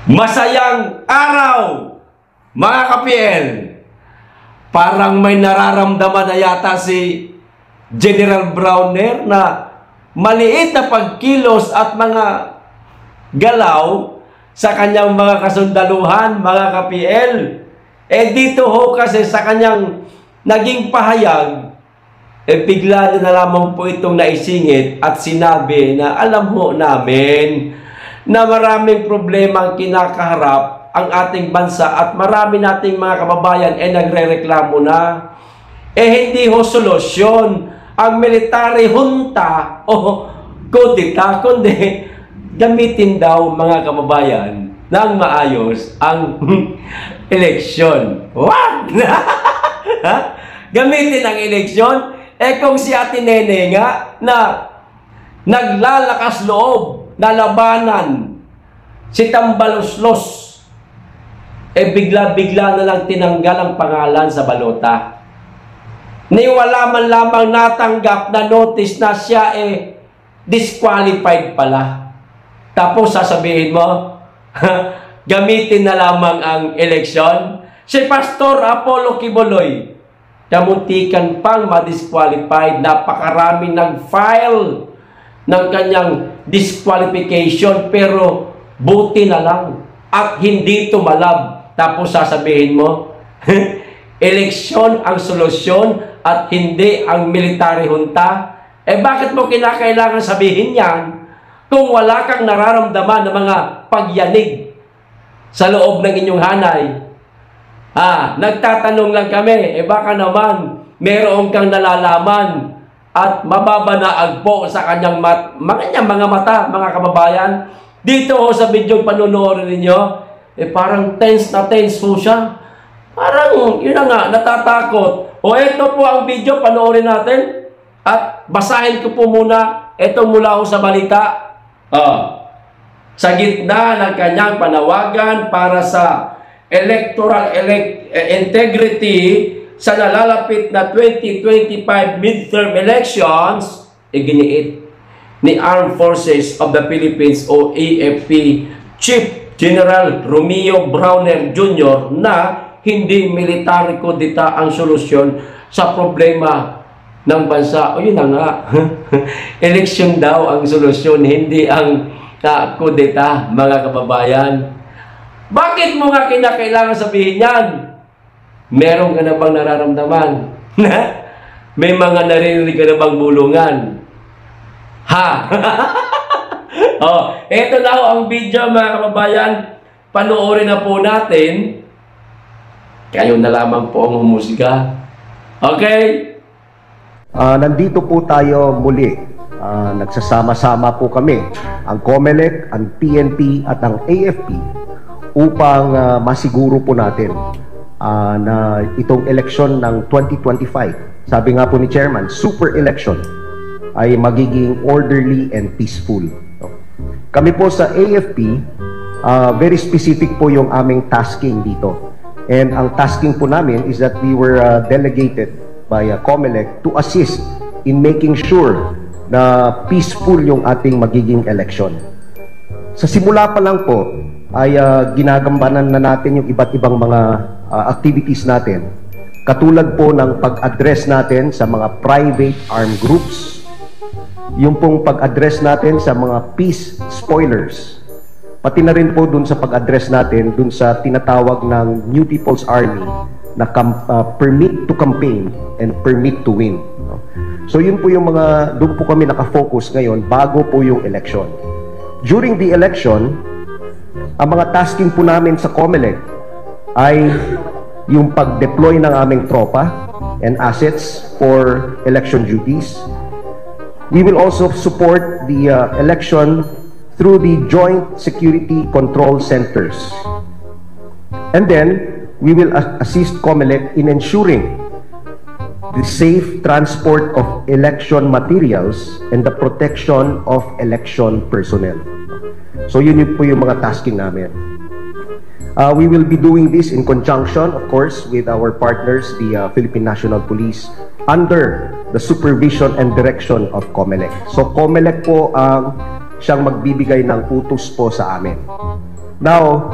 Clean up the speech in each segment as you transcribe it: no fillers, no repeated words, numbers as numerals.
Masayang araw, mga ka-PL. Parang may nararamdaman na yata si General Browner na maliit na pagkilos at mga galaw sa kanyang mga kasundaluhan, mga ka-PL. Dito ho kasi sa kanyang naging pahayag, bigla niya na lamang po itong naisingit at sinabi na alam ho namin na maraming problema ang kinakaharap ang ating bansa at marami nating mga kababayan nagre-reklamo na. Hindi ho solusyon ang military junta o kudita, kundi gamitin daw mga kababayan ng maayos ang eleksyon. What? Gamitin ang eleksyon? Kung si Ate Nene nga na naglalakas loob na labanan si Tambaloslos, bigla-bigla na lang tinanggal ang pangalan sa balota. Wala man lamang natanggap na notice na siya disqualified pala. Tapos sasabihin mo, gamitin na lamang ang eleksyon. Si Pastor Apollo Quiboloy, namuntikan pang ma-disqualified, napakarami nag-file ng kanyang disqualification, pero buti na lang at hindi tumalab. Tapos sasabihin mo, eleksyon ang solusyon at hindi ang military junta. Bakit mo kinakailangan sabihin yan kung wala kang nararamdaman ng mga pagyanig sa loob ng inyong hanay? Nagtatanong lang kami, baka naman meron kang nalalaman at mababanaag po sa kanyang mga mata, mga kababayan. Dito ho sa video panunood ninyo, parang tense na tense po siya. Parang, yun na nga, natatakot. Ito po ang video, panoorin natin. At basahin ko po muna, ito mula ho sa balita. Sa gitna ng kanyang panawagan para sa electoral integrity sa nalalapit na 2025 midterm elections, iginiit ni Armed Forces of the Philippines o AFP Chief General Romeo Browner Jr. na hindi military kudita ang solusyon sa problema ng bansa. Yun na nga, eleksyon daw ang solusyon, hindi ang kudita, mga kababayan. Bakit mo nga kinakailangan sabihin yan? Meron ka na bang nararamdaman? May mga naririnig ka na bang bulungan? Ito na ang video, mga kababayan. Panoorin na po natin. Kayo na lamang po ang humusga. Okay? Nandito po tayo muli. Nagsasama-sama po kami, ang COMELEC, ang PNP at ang AFP, upang masiguro po natin na itong eleksyon ng 2025, sabi nga po ni Chairman, super election, ay magiging orderly and peaceful. Kami po sa AFP, very specific po yung aming tasking dito. And ang tasking po namin is that we were delegated by COMELEC to assist in making sure na peaceful yung ating magiging election. Sa simula pa lang po, ay ginagambanan na natin yung iba't ibang mga activities natin. Katulad po ng pag-address natin sa mga private armed groups, yung pong pag-address natin sa mga peace spoilers, pati na rin po dun sa pag-address natin dun sa tinatawag ng New People's Army na permit to campaign and permit to win. So yun po yung mga, doon po kami nakafocus ngayon bago po yung election. During the election, ang mga tasking po namin sa COMELEC ay yung pag-deploy ng aming tropa and assets for election duties. We will also support the election through the Joint Security Control Centers. And then, we will assist COMELEC in ensuring the safe transport of election materials and the protection of election personnel. So yun po yung mga tasking namin. We will be doing this in conjunction, of course, with our partners, the Philippine National Police, under the supervision and direction of COMELEC. So COMELEC po ang siyang magbibigay ng utos po sa amin. Now,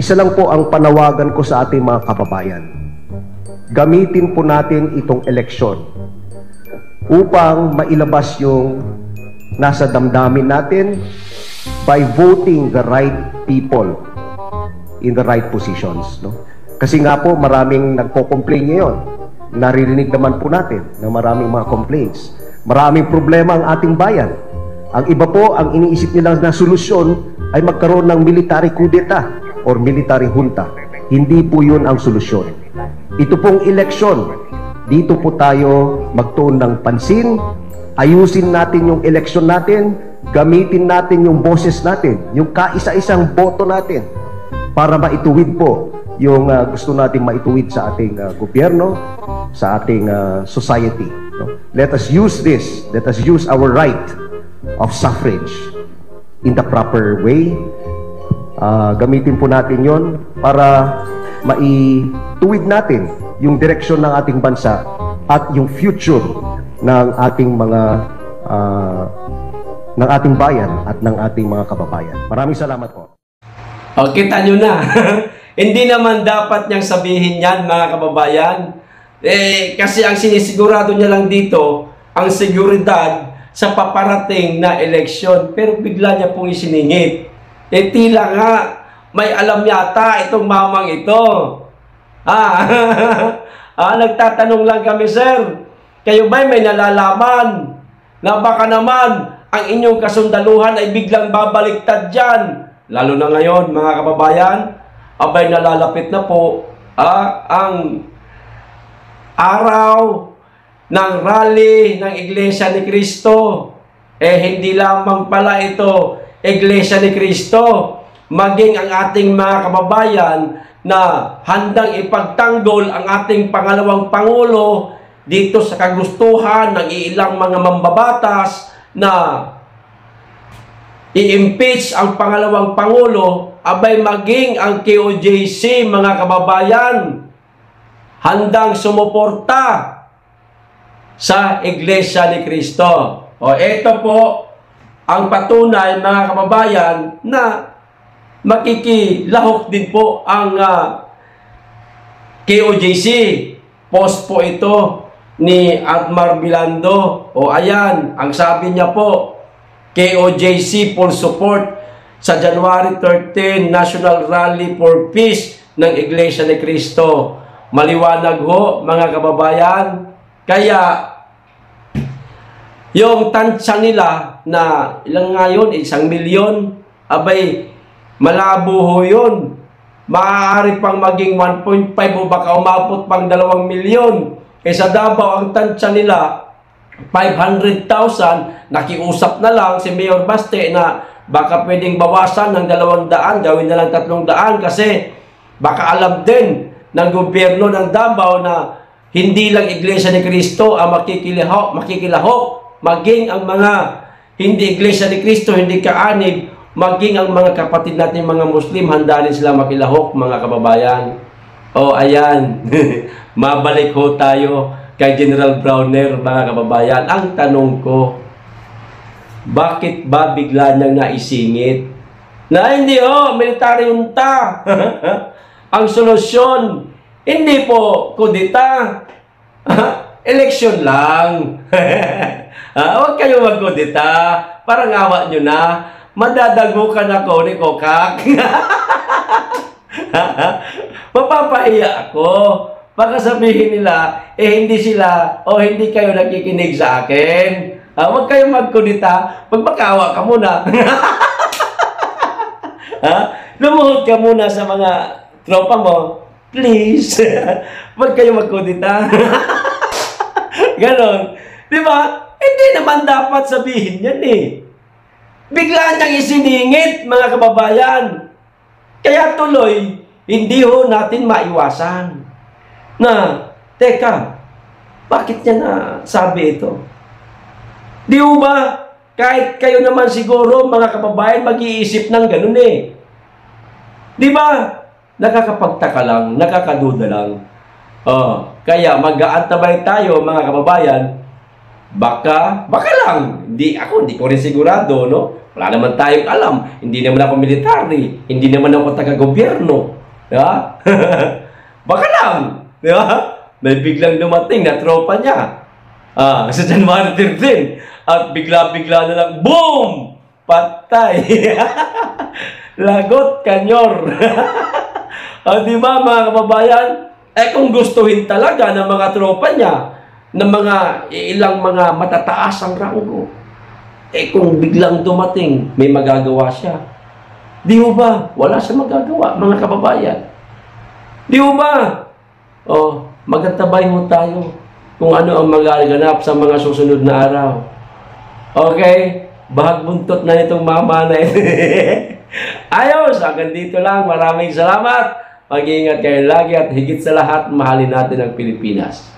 isa lang po ang panawagan ko sa ating mga kababayan. Gamitin po natin itong eleksyon upang mailabas yung nasa damdamin natin by voting the right people in the right positions. No? Kasi nga po, maraming nagko-complain ngayon. Naririnig naman po natin na maraming mga complaints. Maraming problema ang ating bayan. Ang iba po, ang iniisip nila na solusyon ay magkaroon ng military coup d'etat or military junta. Hindi po yun ang solusyon. Ito pong eleksyon, dito po tayo magtuon ng pansin, ayusin natin yung eleksyon natin, gamitin natin yung boses natin, yung kaisa-isang boto natin para maituwid po yung gusto nating maituwid sa ating gobyerno, sa ating society. No? Let us use this, let us use our right of suffrage in the proper way. Gamitin po natin yon para maituwid natin yung direksyon ng ating bansa at yung future ng ating mga ng ating bayan at ng ating mga kababayan. Maraming salamat po. O, kita nyo na. Hindi naman dapat niyang sabihin yan, mga kababayan. Kasi ang sinisigurado niya lang dito, ang seguridad sa paparating na eleksyon. Pero bigla niya pong isiningit. Tila nga, may alam yata itong mamang ito. Nagtatanong lang kami, sir, kayo ba'y may nalalaman na baka naman ang inyong kasundaluhan ay biglang babaliktad dyan? Lalo na ngayon, mga kababayan, abay nalalapit na po ang araw ng rally ng Iglesia ni Cristo. Hindi lamang pala ito Iglesia ni Cristo, maging ang ating mga kababayan na handang ipagtanggol ang ating pangalawang Pangulo dito sa kagustuhan ng ilang mga mambabatas na i-impeach ang pangalawang Pangulo, abay maging ang KOJC, mga kababayan, handang sumuporta sa Iglesia ni Cristo. Ito po ang patunay, mga kababayan, na makikilahok din po ang KOJC. Post po ito ni Admar Bilando. Ayan, ang sabi niya po, KOJC full support sa January 13 National Rally for Peace ng Iglesia ni Cristo. Maliwanag ho, mga kababayan. Kaya yung tansya nila na ilang nga yun, 1 milyon, abay malabo ho yun. Maaari pang maging 1.5 o baka umabot pang 2 milyon. Sa Davao, ang tansya nila 500,000. Nakiusap na lang si Mayor Baste na baka pwedeng bawasan ng 200, gawin na lang 300 kasi baka alam din ng gobyerno ng Davao na hindi lang Iglesia ni Cristo ang makikilahok, maging ang mga hindi Iglesia ni Cristo, hindi kaanib, maging ang mga kapatid natin mga Muslim, handa rin sila makilahok, mga kababayan. Ayan. Mabalik ho tayo kay General Browner, mga kababayan. Ang tanong ko, bakit ba bigla niyang naisingit na hindi military junta ang solusyon? Hindi po kudeta. Eleksyon lang. Huwag kayo magkudeta. Parang awa nyo na. Madadagukan ako ni Kokak. Mapapahiya ako. Baka sabihin nila, hindi sila o hindi kayo nakikinig sa akin. Huwag kayong magkudita. Magpakawa ka muna. Lumuhod ka muna sa mga tropa mo. Please. Huwag kayong magkudita. Ganon. Diba? Hindi naman dapat sabihin yan Bigla niyang isiningit, mga kababayan. Kaya tuloy, hindi ho natin maiwasan na, teka, bakit niya na sabi ito? Di ba? Kahit kayo naman siguro, mga kababayan, mag-iisip ng ganun Di ba? Nakakapagtaka lang, nakakaduda lang. Kaya mag-aantabay tayo, mga kababayan, baka lang, hindi ko rin sigurado, no? Wala naman tayong alam. Hindi naman ako military. Hindi naman ako taga-gobyerno. Di ba? Baka lang. Di ba? May biglang dumating na tropa niya. Sa January 13. At bigla-bigla na lang, boom! Patay. Lagot kanyor. Di ba mga kababayan? Kung gustuhin talaga ng mga tropa niya, ng mga ilang mga matataas ang ranggo, kung biglang dumating, may magagawa siya. Di ho ba? Wala siya magagawa, mga kababayan. Di ho ba? Magtatabay ho tayo kung ano ang magaganap sa mga susunod na araw. Okay? Bahag buntot na itong mama na ito. Ayos! Hanggang dito lang. Maraming salamat. Mag-iingat kayo lagi at higit sa lahat, mahalin natin ang Pilipinas.